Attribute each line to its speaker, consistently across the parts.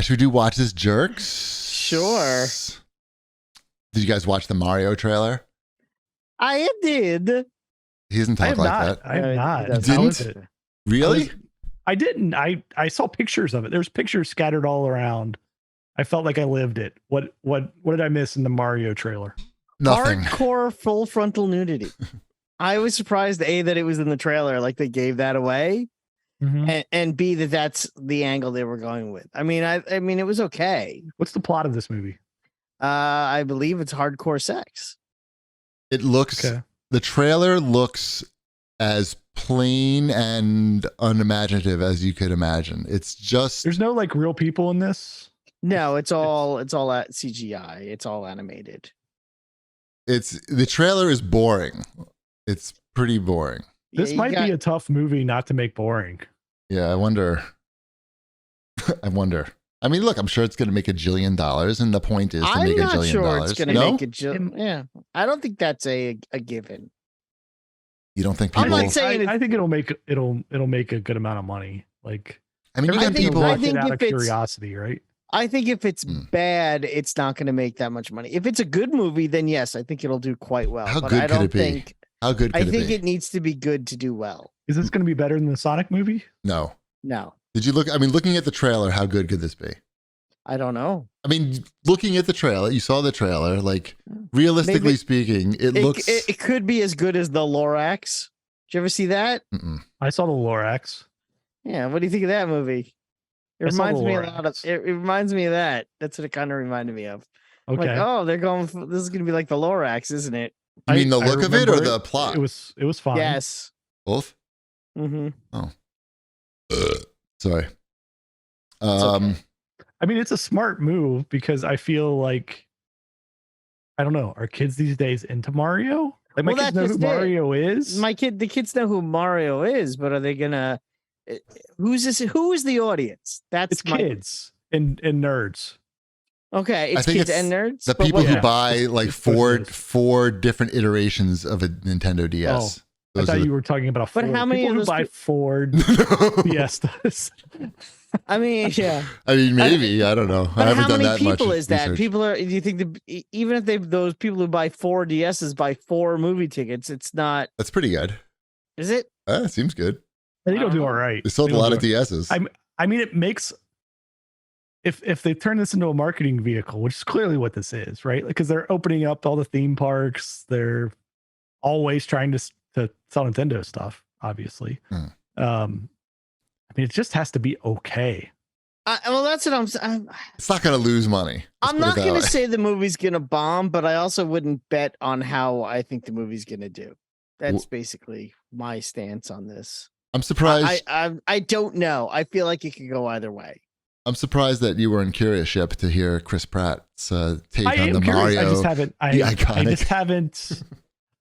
Speaker 1: Should we do Watch This Jerks?
Speaker 2: Sure.
Speaker 1: Did you guys watch the Mario trailer?
Speaker 2: I did.
Speaker 1: He doesn't talk like that.
Speaker 3: I have not.
Speaker 1: You didn't? Really?
Speaker 3: I didn't. I saw pictures of it. There's pictures scattered all around. I felt like I lived it. What did I miss in the Mario trailer?
Speaker 1: Nothing.
Speaker 2: Hardcore full frontal nudity. I was surprised, A, that it was in the trailer, like they gave that away.
Speaker 3: Mm-hmm.
Speaker 2: And B, that's the angle they were going with. I mean, it was okay.
Speaker 3: What's the plot of this movie?
Speaker 2: I believe it's hardcore sex.
Speaker 1: It looks, the trailer looks as plain and unimaginative as you could imagine. It's just,
Speaker 3: there's no like real people in this.
Speaker 2: No, it's all CGI. It's all animated.
Speaker 1: The trailer is boring. It's pretty boring.
Speaker 3: This might be a tough movie not to make boring.
Speaker 1: Yeah, I wonder. I mean, look, I'm sure it's going to make $1 jillion, and the point is to make $1 jillion.
Speaker 2: I'm not sure it's going to make $1 jillion. Yeah, I don't think that's a given.
Speaker 1: You don't think people?
Speaker 2: I'm not saying
Speaker 3: I think it'll make a good amount of money. Like,
Speaker 1: I mean, you got people.
Speaker 3: I think out of curiosity, right?
Speaker 2: I think if it's bad, it's not going to make that much money. If it's a good movie, then yes, I think it'll do quite well.
Speaker 1: How good could it be? How good could it be?
Speaker 2: I think it needs to be good to do well.
Speaker 3: Is this going to be better than the Sonic movie?
Speaker 1: No.
Speaker 2: Did
Speaker 1: you look? I mean, looking at the trailer, how good could this be?
Speaker 2: I don't know.
Speaker 1: I mean, looking at the trailer, you saw the trailer. Like, realistically speaking, it looks.
Speaker 2: It could be as good as the Lorax. Did you ever see that?
Speaker 1: Mm-mm.
Speaker 3: I saw the Lorax.
Speaker 2: Yeah. What do you think of that movie? It reminds me a lot of. It reminds me of that. That's what it kind of reminded me of.
Speaker 3: Okay.
Speaker 2: Like, oh, they're going. This is going to be like the Lorax, isn't it?
Speaker 1: You mean the look of it or the plot?
Speaker 3: It was fine.
Speaker 2: Yes.
Speaker 1: Both.
Speaker 2: Mm-hmm.
Speaker 1: Oh. Sorry.
Speaker 2: Okay.
Speaker 3: I mean, it's a smart move because I feel like, I don't know, are kids these days into Mario? Like, my kids know who Mario is.
Speaker 2: The kids know who Mario is, but are they gonna? Who's this? Who is the audience? It's
Speaker 3: kids and nerds.
Speaker 2: Okay, it's kids and nerds.
Speaker 1: The people who buy like four different iterations of a Nintendo DS.
Speaker 3: I thought you were talking about a Ford.
Speaker 2: But how many
Speaker 3: people
Speaker 2: of
Speaker 3: who buy Ford Fiestas?
Speaker 2: I mean, yeah.
Speaker 1: I mean, maybe. I don't know. I haven't done that much.
Speaker 2: How many people is that?
Speaker 1: Research.
Speaker 2: People are. Do you think even if those people who buy 4 DSs buy 4 movie tickets, it's not.
Speaker 1: That's pretty good.
Speaker 2: Is it?
Speaker 1: It seems good.
Speaker 3: I think it'll do all right.
Speaker 1: They sold a lot of DSs.
Speaker 3: I mean, it makes. If they turn this into a marketing vehicle, which is clearly what this is, right? Because they're opening up all the theme parks. They're always trying to sell Nintendo stuff, obviously. I mean, it just has to be okay.
Speaker 2: Well, that's what I'm saying.
Speaker 1: It's not going to lose money.
Speaker 2: I'm not going to say the movie's going to bomb, but I also wouldn't bet on how I think the movie's going to do. That's basically my stance on this.
Speaker 1: I'm surprised.
Speaker 2: I don't know. I feel like it could go either way.
Speaker 1: I'm surprised that you were in Curious Ship to hear Chris Pratt's take on the Mario.
Speaker 3: I just haven't. I just haven't.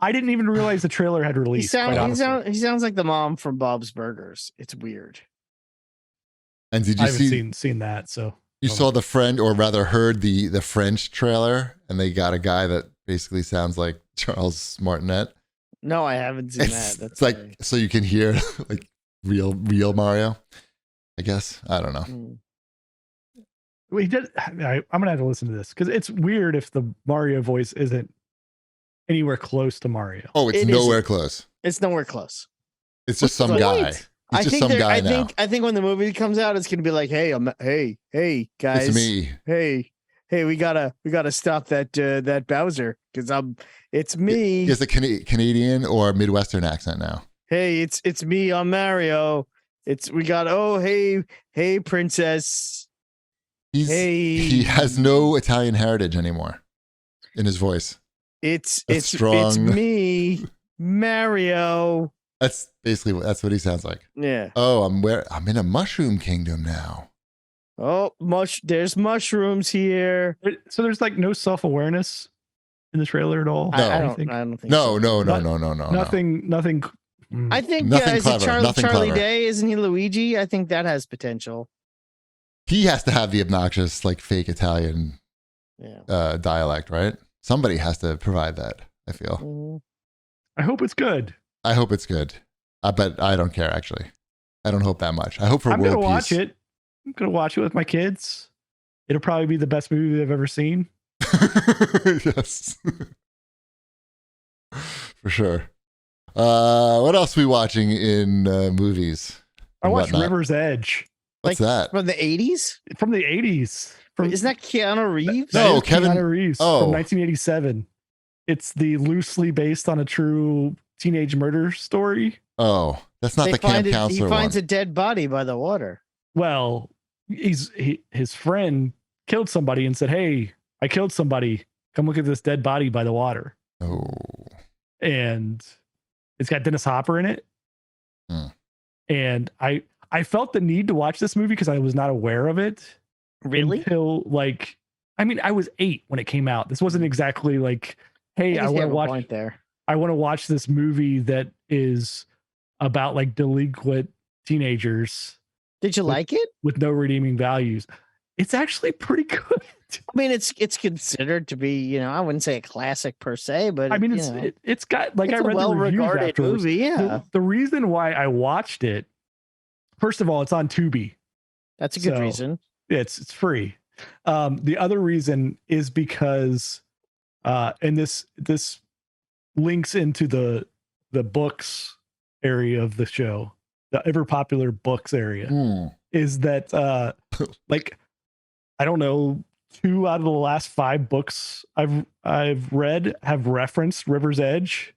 Speaker 3: I didn't even realize the trailer had released.
Speaker 2: He sounds like the mom from Bob's Burgers. It's weird.
Speaker 1: And did you
Speaker 3: seen that? So
Speaker 1: you saw the friend, or rather heard the French trailer, and they got a guy that basically sounds like Charles Martinet.
Speaker 2: No, I haven't seen that.
Speaker 1: That's like so you can hear like real Mario. I guess I don't know.
Speaker 3: He did. I'm gonna have to listen to this because it's weird if the Mario voice isn't anywhere close to Mario.
Speaker 1: Oh, it's nowhere close.
Speaker 2: It's nowhere close.
Speaker 1: It's just some guy. He's just some guy now.
Speaker 2: I think when the movie comes out, it's gonna be like, hey, hey, guys,
Speaker 1: it's me.
Speaker 2: Hey, we gotta stop that Bowser because it's me.
Speaker 1: Is a Canadian or Midwestern accent now?
Speaker 2: Hey, it's me. I'm Mario. Hey, princess.
Speaker 1: He has no Italian heritage anymore in his voice.
Speaker 2: It's me, Mario.
Speaker 1: That's what he sounds like.
Speaker 2: Yeah.
Speaker 1: Oh, I'm in a mushroom kingdom now.
Speaker 2: Oh, there's mushrooms here.
Speaker 3: So there's like no self-awareness in the trailer at all.
Speaker 1: No,
Speaker 2: I don't think.
Speaker 1: No.
Speaker 3: Nothing.
Speaker 2: I think
Speaker 1: nothing
Speaker 2: is it
Speaker 1: clever.
Speaker 2: Charlie Day? Isn't he Luigi? I think that has potential.
Speaker 1: He has to have the obnoxious, like, fake Italian dialect, right? Somebody has to provide that, I feel.
Speaker 3: I hope it's good.
Speaker 1: I hope it's good. But I don't care, actually. I don't hope that much. I hope for world peace.
Speaker 3: I'm going to watch it. I'm gonna watch it with my kids. It'll probably be the best movie they've ever seen.
Speaker 1: Yes. For sure. What else are we watching in movies?
Speaker 3: I watched River's Edge.
Speaker 1: What's that?
Speaker 2: From the 80s?
Speaker 3: From the 80s.
Speaker 2: Isn't that Keanu Reeves?
Speaker 1: No,
Speaker 3: Keanu Reeves
Speaker 1: Oh.
Speaker 3: from 1987. It's the loosely based on a true teenage murder story.
Speaker 1: Oh, that's not the camp counselor
Speaker 2: He finds
Speaker 1: one.
Speaker 2: a dead body by the water.
Speaker 3: Well, his friend killed somebody and said, "Hey, I killed somebody. Come look at this dead body by the water."
Speaker 1: Oh.
Speaker 3: And it's got Dennis Hopper in it. And I felt the need to watch this movie because I was not aware of it.
Speaker 2: Really?
Speaker 3: Until I was 8 when it came out. This wasn't exactly like, hey, I want to watch.
Speaker 2: Point there.
Speaker 3: I want to watch this movie that is about like delinquent teenagers.
Speaker 2: Did you like it?
Speaker 3: With no redeeming values. It's actually pretty good.
Speaker 2: I mean, it's considered to be, I wouldn't say a classic per se, but
Speaker 3: I mean, it's got like,
Speaker 2: it's
Speaker 3: I read
Speaker 2: a well-regarded movie. Yeah.
Speaker 3: The reason why I watched it, first of all, it's on Tubi.
Speaker 2: That's a good reason.
Speaker 3: It's free. The other reason is because, and this links into the books area of the show, the ever popular books area, is that like, I don't know, 2 out of the last 5 books I've read have referenced River's Edge,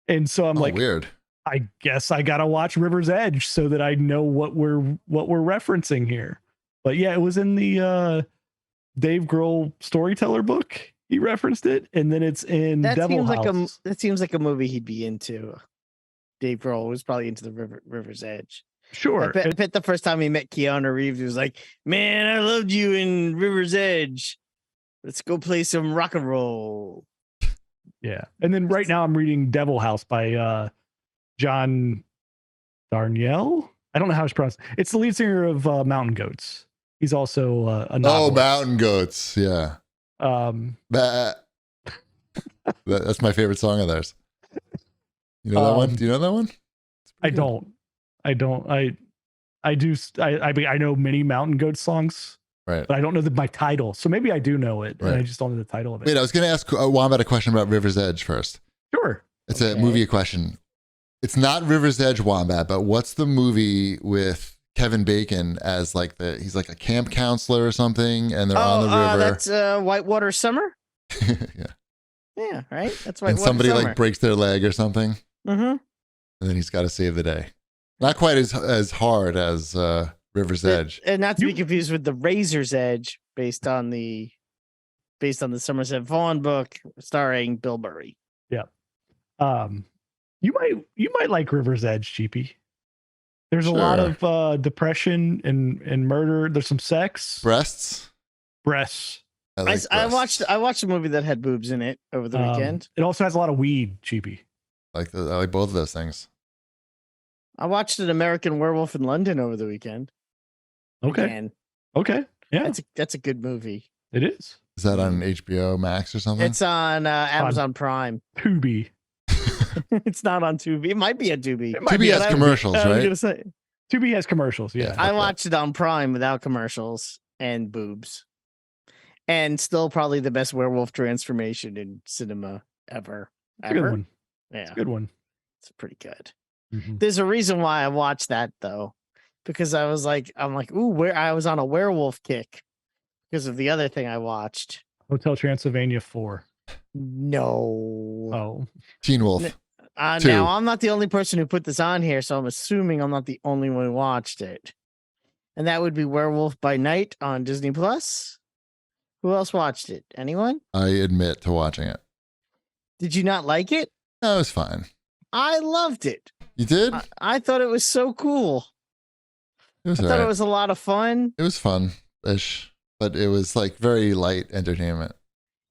Speaker 3: and so I'm like,
Speaker 1: weird.
Speaker 3: I guess I gotta watch River's Edge so that I know what we're referencing here. But yeah, it was in the Dave Grohl storyteller book. He referenced it, and then it's in Devil House.
Speaker 2: That seems like a movie he'd be into. Dave Grohl was probably into the River's Edge.
Speaker 3: Sure.
Speaker 2: I bet the first time he met Keanu Reeves, he was like, "Man, I loved you in River's Edge. Let's go play some rock and roll."
Speaker 3: Yeah. And then right now I'm reading Devil House by John Darnielle. I don't know how it's pronounced. It's the lead singer of Mountain Goats. He's also a novelist.
Speaker 1: Oh, Mountain Goats. Yeah. That's my favorite song of theirs. You know that one? Do you know that one?
Speaker 3: I don't. I do. I know many Mountain Goats songs,
Speaker 1: right?
Speaker 3: But I don't know my title. So maybe I do know it, and I just don't know the title of it.
Speaker 1: Wait, I was going to ask Wombat a question about River's Edge first.
Speaker 3: Sure.
Speaker 1: It's a movie question. It's not River's Edge, Wombat, but what's the movie with Kevin Bacon as he's like a camp counselor or something, and they're on the river?
Speaker 2: That's Whitewater Summer.
Speaker 1: Yeah.
Speaker 2: Yeah, right. That's Whitewater
Speaker 1: and somebody
Speaker 2: Summer.
Speaker 1: like breaks their leg or something.
Speaker 2: Mm-hmm.
Speaker 1: And then he's got to save the day. Not quite as hard as River's Edge,
Speaker 2: and not to be confused with the Razor's Edge, based on the Somerset Vaughn book starring Bill Murray.
Speaker 3: Yeah. You might like River's Edge, Cheapy. There's a lot of depression and murder. There's some sex.
Speaker 1: Breasts.
Speaker 2: I watched a movie that had boobs in it over the weekend.
Speaker 3: It also has a lot of weed, Cheapy.
Speaker 1: I like both of those things.
Speaker 2: I watched an American Werewolf in London over the weekend.
Speaker 3: Okay.
Speaker 2: Again.
Speaker 3: Okay. Yeah.
Speaker 2: That's a good movie.
Speaker 3: It is.
Speaker 1: Is that on HBO Max or something?
Speaker 2: It's on Amazon Prime.
Speaker 3: Tubi.
Speaker 2: It's not on Tubi. It might be a Tubi.
Speaker 1: Tubi has commercials, right?
Speaker 2: I was gonna say.
Speaker 3: Tubi has commercials. Yeah.
Speaker 2: I watched it on Prime without commercials and boobs, and still probably the best werewolf transformation in cinema ever.
Speaker 3: It's a good one.
Speaker 2: Yeah,
Speaker 3: it's a good one.
Speaker 2: It's pretty good.
Speaker 3: Mm-hmm.
Speaker 2: There's a reason why I watched that though, because I'm like, ooh, I was on a werewolf kick because of the other thing I watched.
Speaker 3: Hotel Transylvania 4.
Speaker 2: No.
Speaker 3: Oh.
Speaker 1: Teen Wolf.
Speaker 2: Now I'm not the only person who put this on here, so I'm assuming I'm not the only one who watched it. And that would be Werewolf by Night on Disney Plus. Who else watched it? Anyone?
Speaker 1: I admit to watching it.
Speaker 2: Did you not like it?
Speaker 1: No, it was fine.
Speaker 2: I loved it.
Speaker 1: You did?
Speaker 2: I thought it was so cool.
Speaker 1: I
Speaker 2: thought it was a lot of fun.
Speaker 1: It was fun-ish, but it was like very light entertainment.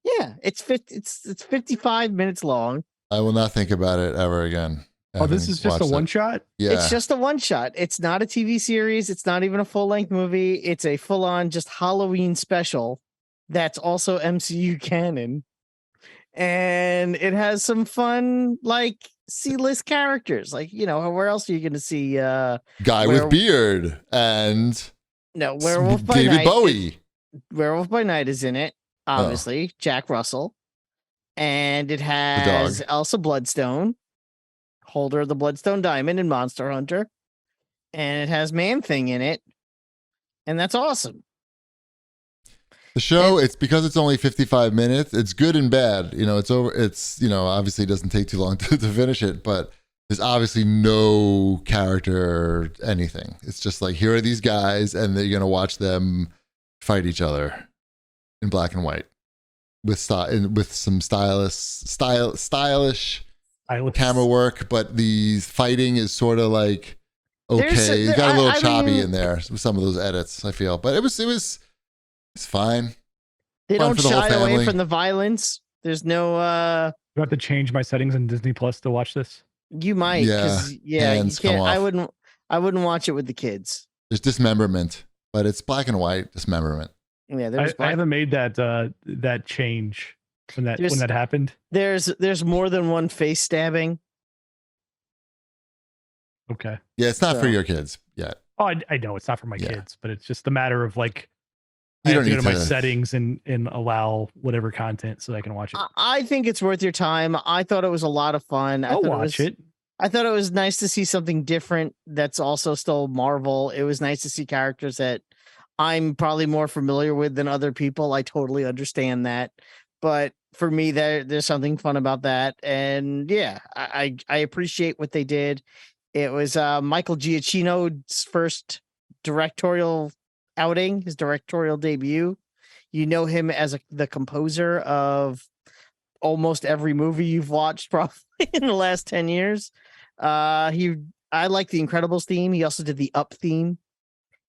Speaker 2: Yeah, it's 55 minutes long.
Speaker 1: I will not think about it ever again.
Speaker 3: Oh, this is just a one shot?
Speaker 1: Yeah.
Speaker 2: It's just a one shot. It's not a TV series. It's not even a full length movie. It's a full on just Halloween special that's also MCU canon. And it has some fun, like C-list characters. Like, where else are you going to see
Speaker 1: guy with beard and
Speaker 2: No, Werewolf by
Speaker 1: David
Speaker 2: Night.
Speaker 1: Bowie.
Speaker 2: Werewolf by Night is in it, obviously. Jack Russell. And it has
Speaker 1: dog.
Speaker 2: Elsa Bloodstone, holder of the Bloodstone Diamond in Monster Hunter. And it has Man-Thing in it. And that's awesome.
Speaker 1: The show, it's because it's only 55 minutes. It's good and bad. You know, it's over. It's, you know, obviously it doesn't take too long to finish it, but there's obviously no character or anything. It's just like, here are these guys, and they're going to watch them fight each other in black and white with some stylish camera work. But the fighting is sort of like, okay, you got a little choppy in there with some of those edits, I feel. But it's fine.
Speaker 2: They
Speaker 1: Fun
Speaker 2: don't
Speaker 1: for the whole
Speaker 2: shy away
Speaker 1: family.
Speaker 2: from the violence. There's no
Speaker 3: Do I have to change my settings in Disney Plus to watch this?
Speaker 2: you might, because you
Speaker 1: hands come
Speaker 2: can't.
Speaker 1: off.
Speaker 2: I wouldn't watch it with the kids.
Speaker 1: There's dismemberment, but it's black and white dismemberment.
Speaker 2: Yeah,
Speaker 3: I haven't made that change when that happened.
Speaker 2: There's more than one face stabbing.
Speaker 3: Okay.
Speaker 1: Yeah, it's not for your kids yet.
Speaker 3: Oh, I know it's not for my kids, but it's just a matter of like,
Speaker 1: You
Speaker 3: I
Speaker 1: don't
Speaker 3: have to go
Speaker 1: need
Speaker 3: to my
Speaker 1: to-
Speaker 3: settings and allow whatever content so that I can watch it.
Speaker 2: I think it's worth your time. I thought it was a lot of fun.
Speaker 3: I'll watch it.
Speaker 2: I thought it was nice to see something different that's also still Marvel. It was nice to see characters that I'm probably more familiar with than other people. I totally understand that. But for me, there's something fun about that. And yeah, I appreciate what they did. It was Michael Giaccino's first directorial outing, his directorial debut. You know him as the composer of almost every movie you've watched probably in the last 10 years. I like the Incredibles theme. He also did the Up theme.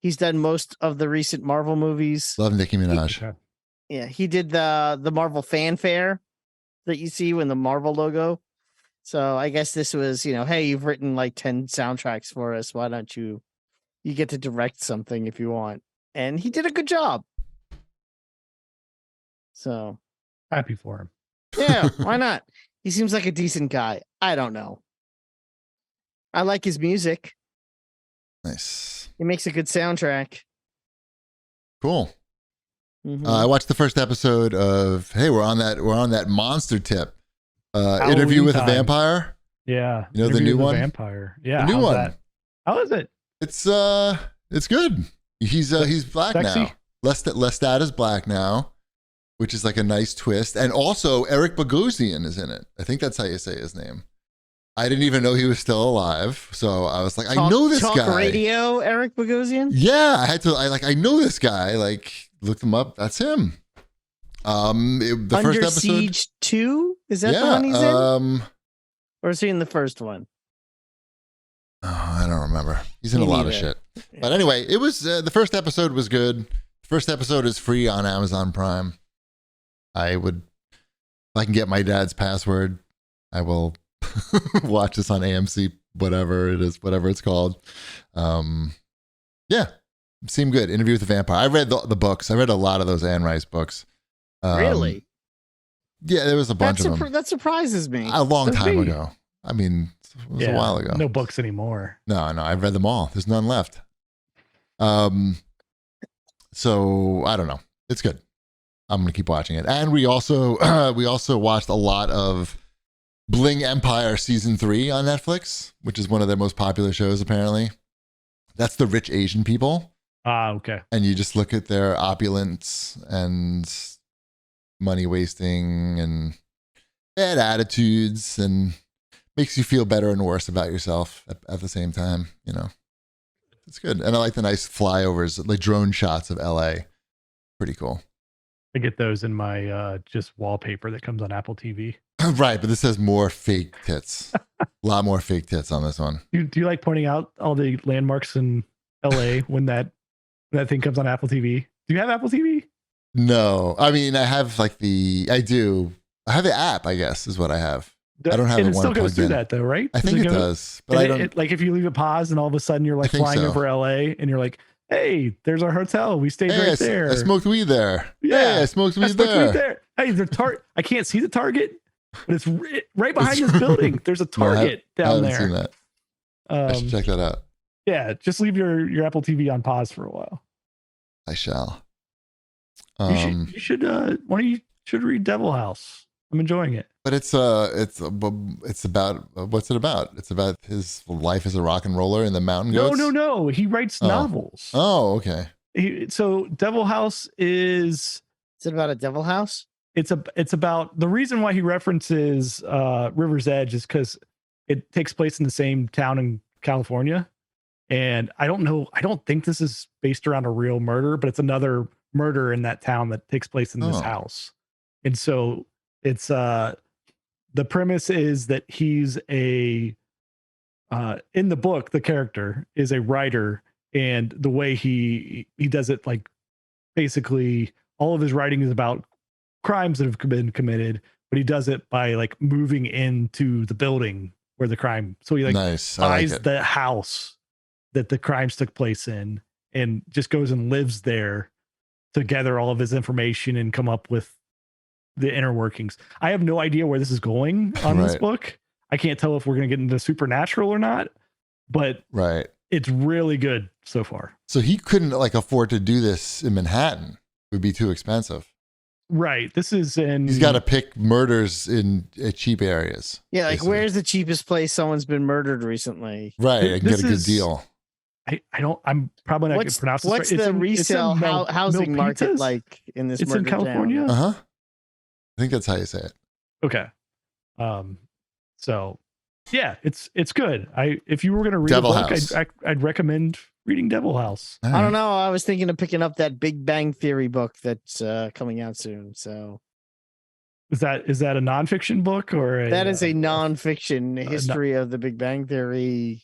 Speaker 2: He's done most of the recent Marvel movies.
Speaker 1: Love Nicki Minaj.
Speaker 2: Yeah, he did the Marvel fanfare that you see when the Marvel logo. So I guess this was, hey, you've written like 10 soundtracks for us. Why don't you get to direct something if you want? And he did a good job. So
Speaker 3: Happy for him.
Speaker 2: yeah, why not? He seems like a decent guy. I don't know. I like his music.
Speaker 1: Nice.
Speaker 2: He makes a good soundtrack.
Speaker 1: Cool.
Speaker 2: Mhm.
Speaker 1: I watched the first episode of, hey, we're on that monster tip. Interview
Speaker 3: Halloween
Speaker 1: with
Speaker 3: time.
Speaker 1: a Vampire.
Speaker 3: Yeah.
Speaker 1: You know the
Speaker 3: Interview
Speaker 1: new
Speaker 3: with
Speaker 1: one?
Speaker 3: Vampire. Yeah.
Speaker 1: The new
Speaker 3: how's
Speaker 1: one.
Speaker 3: that? How is it?
Speaker 1: It's good. He's black
Speaker 3: Sexy?
Speaker 1: now. Lestat is black now, which is like a nice twist. And also Eric Bogosian is in it. I think that's how you say his name. I didn't even know he was still alive. So I was like, I know this
Speaker 2: Talk
Speaker 1: guy.
Speaker 2: Radio, Eric Bogosian.
Speaker 1: Yeah, I know this guy. Like, looked him up. That's him. The
Speaker 2: Under
Speaker 1: first episode.
Speaker 2: Siege 2? Is that the one he's in? Or is he in the first one?
Speaker 1: Oh, I don't remember. He's in
Speaker 2: Me
Speaker 1: a lot of
Speaker 2: neither.
Speaker 1: shit. But anyway, it was the first episode was good. The first episode is free on Amazon Prime. If I can get my dad's password, I will watch this on AMC, whatever it's called. Yeah, seemed good. Interview with the Vampire. I read the books. I read a lot of those Anne Rice books.
Speaker 2: Really?
Speaker 1: Yeah, there was a bunch of them.
Speaker 2: That surprises me.
Speaker 1: A long
Speaker 3: Does
Speaker 1: time
Speaker 3: me.
Speaker 1: ago. I mean, it was a while ago.
Speaker 3: No books anymore.
Speaker 1: No, I've read them all. There's none left. So I don't know. It's good. I'm gonna keep watching it. And we also watched a lot of Bling Empire season 3 on Netflix, which is one of their most popular shows apparently. That's the rich Asian people.
Speaker 3: Okay.
Speaker 1: And you just look at their opulence and money wasting and bad attitudes, and makes you feel better and worse about yourself at the same time, It's good. And I like the nice flyovers, like drone shots of LA. Pretty cool.
Speaker 3: I get those in my just wallpaper that comes on Apple TV.
Speaker 1: Right, but this has more fake tits. A lot more fake tits on this one.
Speaker 3: Do you like pointing out all the landmarks in LA when that thing comes on Apple TV? Do you have Apple TV?
Speaker 1: No. I mean, I have I do. I have the app, I guess, is what I have. I don't have
Speaker 3: and
Speaker 1: it
Speaker 3: it still
Speaker 1: one
Speaker 3: goes
Speaker 1: plugged
Speaker 3: through
Speaker 1: in.
Speaker 3: that though, right?
Speaker 1: I think it does, but I don't.
Speaker 3: Like if you leave it paused and all of a sudden you're like
Speaker 1: I think
Speaker 3: flying
Speaker 1: so.
Speaker 3: over LA and you're like, hey, there's our hotel. We stayed
Speaker 1: Hey,
Speaker 3: right there.
Speaker 1: I smoked weed there.
Speaker 3: Yeah,
Speaker 1: Hey, I smoked weed there.
Speaker 3: Hey, I can't see the Target, but it's right behind this building. There's a Target
Speaker 1: I
Speaker 3: down
Speaker 1: haven't
Speaker 3: there.
Speaker 1: seen that. I should check that out.
Speaker 3: Yeah, just leave your Apple TV on pause for a while.
Speaker 1: I shall.
Speaker 3: You should read Devil House. I'm enjoying it.
Speaker 1: But it's about what's it about? It's about his life as a rock and roller in the mountain goats.
Speaker 3: No. He writes novels.
Speaker 1: Oh, okay.
Speaker 3: So Devil House is.
Speaker 2: Is it about a devil house?
Speaker 3: It's about the reason why he references River's Edge is because it takes place in the same town in California, and I don't think this is based around a real murder, but it's another murder in that town that takes place in this house, and so it's the premise is that he's in the book, the character is a writer, and the way he does it, like basically all of his writing is about crimes that have been committed, but he does it by like moving into the building where the crime. So he buys the house that the crimes took place in and just goes and lives there to gather all of his information and come up with the inner workings. I have no idea where this is going on this book. I can't tell if we're going to get into supernatural or not, but it's really good so far.
Speaker 1: So he couldn't like afford to do this in Manhattan. It would be too expensive.
Speaker 3: Right. This is
Speaker 1: he's got to pick murders in cheap areas.
Speaker 2: Yeah. Like where's the cheapest place someone's been murdered recently?
Speaker 1: Right. I can get a good deal.
Speaker 3: I'm probably not going to pronounce this.
Speaker 2: What's the resale housing market like in this?
Speaker 3: It's in California.
Speaker 1: I think that's how you say it.
Speaker 3: Okay. So yeah, it's good. If you were going to read
Speaker 1: Devil
Speaker 3: a book,
Speaker 1: House.
Speaker 3: I'd recommend reading Devil House.
Speaker 1: Right.
Speaker 2: I don't know. I was thinking of picking up that Big Bang Theory book that's coming out soon. So
Speaker 3: is that a nonfiction book or
Speaker 2: that is a nonfiction history of the Big Bang Theory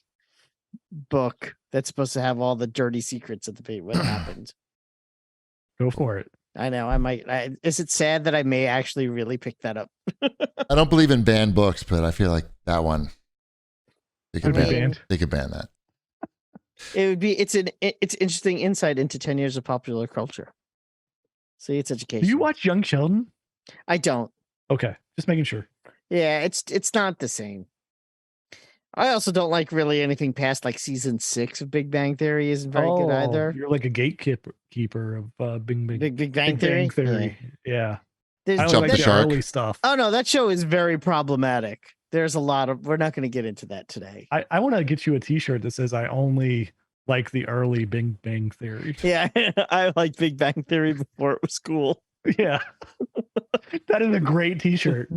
Speaker 2: book that's supposed to have all the dirty secrets of what happened.
Speaker 3: Go for it.
Speaker 2: I know. I might. Is it sad that I may actually really pick that up?
Speaker 1: I don't believe in banned books, but I feel like that one they could ban that.
Speaker 2: It would be. It's interesting insight into 10 years of popular culture. See, it's education.
Speaker 3: Do you watch Young Sheldon?
Speaker 2: I don't.
Speaker 3: Okay, just making sure.
Speaker 2: Yeah, it's not the same. I also don't like really anything past like season 6 of Big Bang Theory isn't very good either.
Speaker 3: You're like a gatekeeper of Big
Speaker 2: Bang Theory.
Speaker 3: Yeah.
Speaker 2: There's
Speaker 3: I only like the early stuff.
Speaker 2: Oh no, that show is very problematic. There's a lot of. We're not going to get into that today.
Speaker 3: I want to get you a T-shirt that says I only like the early Big Bang Theory.
Speaker 2: Yeah, I like Big Bang Theory before it was cool.
Speaker 3: Yeah, that is a great T-shirt.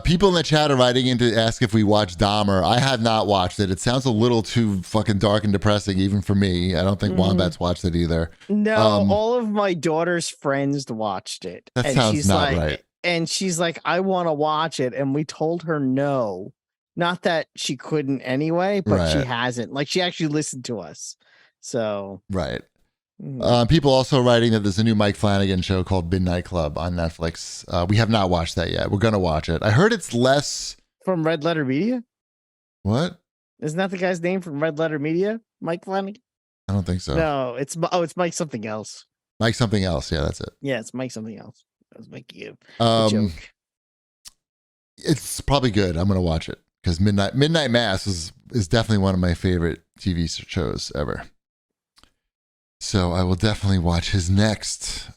Speaker 1: People in the chat are writing in to ask if we watched Dahmer. I have not watched it. It sounds a little too fucking dark and depressing, even for me. I don't think Wombat's watched it either.
Speaker 2: No, all of my daughter's friends watched it.
Speaker 1: That sounds not right.
Speaker 2: And she's like, I want to watch it. And we told her no. Not that she couldn't anyway, but she hasn't. Like, she actually listened to us. So.
Speaker 1: Right. People also writing that there's a new Mike Flanagan show called Midnight Club on Netflix. We have not watched that yet. We're going to watch it. I heard it's less.
Speaker 2: From Red Letter Media?
Speaker 1: What?
Speaker 2: Isn't that the guy's name from Red Letter Media? Mike Flanagan?
Speaker 1: I don't think so.
Speaker 2: No, it's Mike something else.
Speaker 1: Mike something else. Yeah, that's it.
Speaker 2: Yeah, it's Mike something else. That was making a joke.
Speaker 1: It's probably good. I'm going to watch it because Midnight Mass is definitely one of my favorite TV shows ever. So I will definitely watch his next